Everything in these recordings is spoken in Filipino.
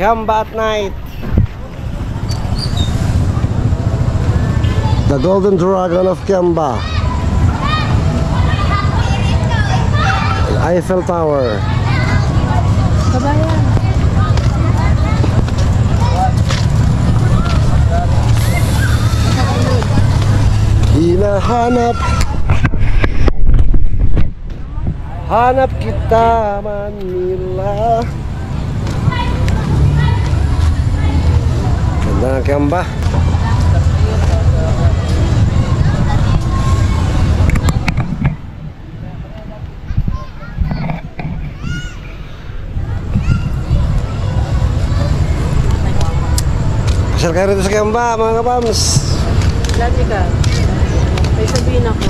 Kiamba at night. The Golden Dragon of Kiamba. Eiffel Tower. Kabayan. Hinahanap, hanap kita Manila. Ganda ng Kiamba. Pasyal kayo rito sa Kiamba, mga kapams. Lagi ka. May sabihin ako.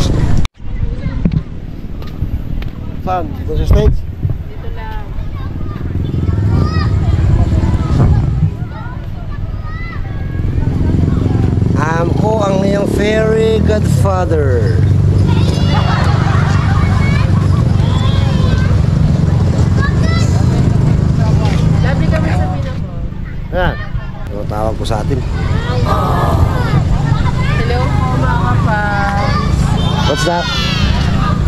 Saan? Dito sa stage? Dito lang. Ako ang iyong fairy godfather. Lagi ka, may sabihin ako. Yan. Ano tawag ko sa atin? Hello po mga kapals. What's that?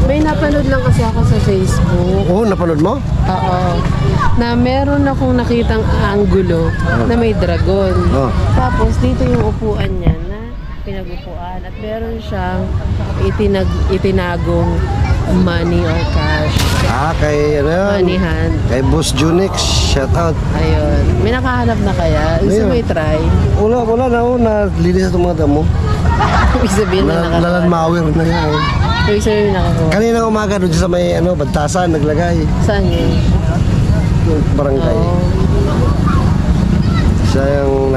May napanood lang kasi ako sa Facebook. Oh, napanood mo? Oo. Na meron akong nakitang anggulo na may dragon. Oh. Tapos dito yung upuan niya na pinagupuan. At meron siyang itinagong money or cash. Kay ano yun? Money hand. Kay Boss Junix, shout out. Ayun. May nakahanap na kaya? Gusto mo i-try? Wala na, linis itong mga damo. Ibig sabihin na nakakuha. Nalanmawir na yan. Ibig sabihin nakakuha. Kanina umaga doon sa may Bantasan, naglagay. Saan yun? Yung barangay. Oo. Siya yung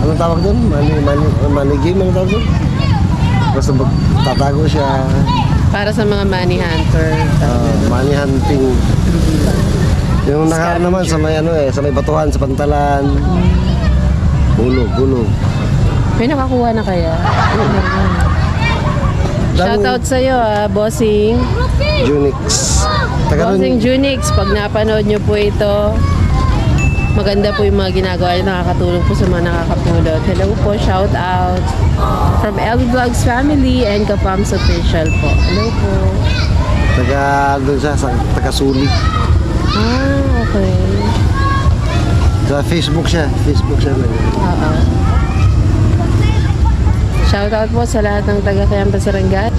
anong tawag doon? Money game, anong tawag doon? Basta tatago siya. Para sa mga money hunter. Money hunting. Yung nakaraan naman sa may sa may batuhan, sa Pantalan. Gulog. May nakakuha na kaya? Shoutout sa'yo Bossing. Junix. Bossing Junix, pag napanood nyo po ito, maganda po yung mga ginagawa nyo, nakakatulong po sa mga nakakapulot. Hello po, shoutout from LB Vlogs family and Kapams Official po. Hello po. Doon siya, sa Suli. Okay. Sa Facebook siya. Oo. Shoutout po sa lahat ng taga-Kiamba Sarangay.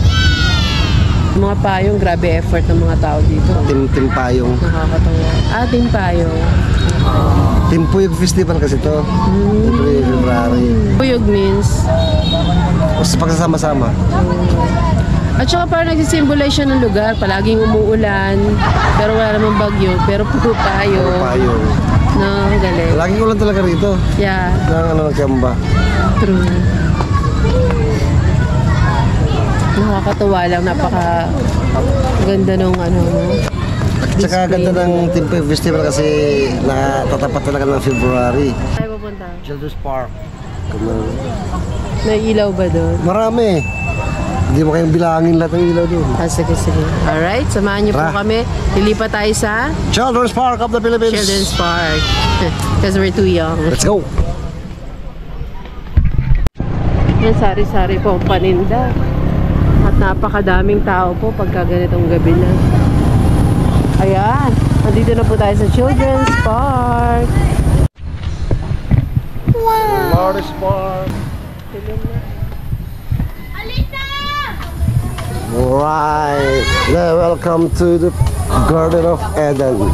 Mga payong, grabe effort ng mga tao dito. Tim Payong. Nakakatawa. Team Payong. Timpuyog Festival kasi to. February. Puyog means? Basta pagsasama-sama. At saka parang nagsisimbolize siya ng lugar. Palaging umuulan. Pero wala namang bagyo. Pero puro payong. Payong. No, galing. Laging ulan talaga rito. Yeah. Ng Kiamba. True. Nakakatuwa lang. Napaka ganda nung At saka ganda ng Timpuyog Festival kasi natatapat talaga ng February. Tayo pupunta. Children's Park. May ilaw ba doon? Marami. Hindi mo kayong bilangin lahat ng ilaw doon. Sige. Alright, samahan niyo po kami. Lilipat tayo sa Children's Park of the Philippines. Children's Park. Because we're too young. Let's go. Yan, sari-sari po ang paninda. At napakadaming tao po pagka ganitong gabi na. Ayan, nandito na po tayo sa Children's Park. Wow! Children's Park. Alright, welcome to the Garden of Eden.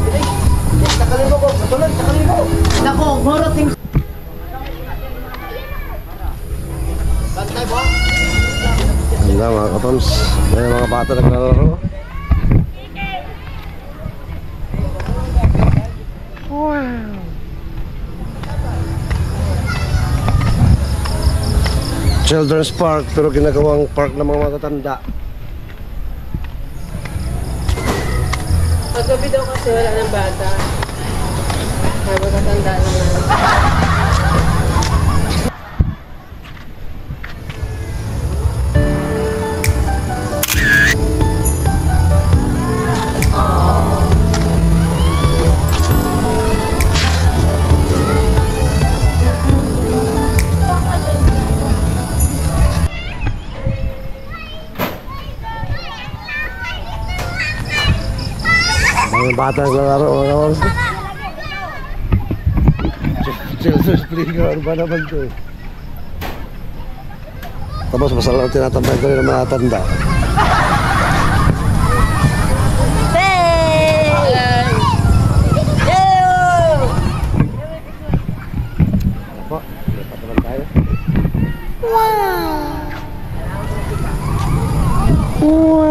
Ganda mga kapams, may mga bata naglalaro. Wow! Children's Park pero ginagawang park ng mga matatanda. Paggabi daw kasi wala ng bata. May matatanda naman. Mga bata naglalaro mga kawan. Children's playground ba naman to eh. Tapos masalaw tinatambay ko rin ng mga tanda. Apa? Dapat naman tayo. Wow!